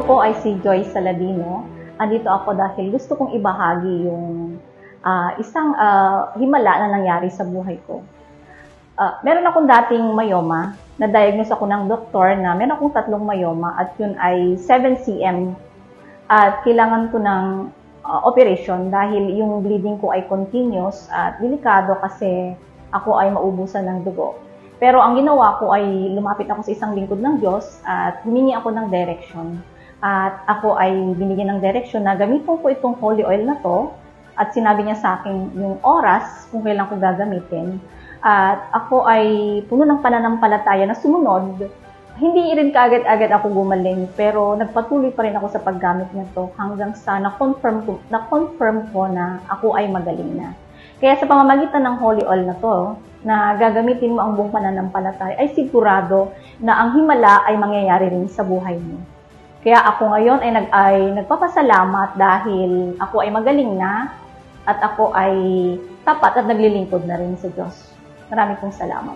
Ako po ay si Joyce Saladino. Andito ako dahil gusto kong ibahagi yung isang himala na nangyari sa buhay ko. Meron akong dating myoma, na-diagnose ako ng doktor na meron akong 3 myoma at yun ay 7 cm at kailangan ko ng operation dahil yung bleeding ko ay continuous at delikado kasi ako ay maubusan ng dugo. Pero ang ginawa ko ay lumapit ako sa isang lingkod ng Diyos at humingi ako ng direction. At ako ay binigyan ng direction na gamitin ko itong holy oil na to at sinabi niya sa akin yung oras kung kailan ko gagamitin. At ako ay puno ng pananampalataya na sumunod. Hindi rin kaagad-agad ako gumaling pero nagpatuloy pa rin ako sa paggamit nito hanggang sa na-confirm ko na ako ay magaling na. Kaya sa pamamagitan ng holy oil na to, na gagamitin mo ang buong pananampalataya, ay sigurado na ang himala ay mangyayari rin sa buhay mo. Kaya ako ngayon ay nagpapasalamat dahil ako ay magaling na at ako ay tapat at naglilingkod na rin sa Diyos. Maraming pong salamat.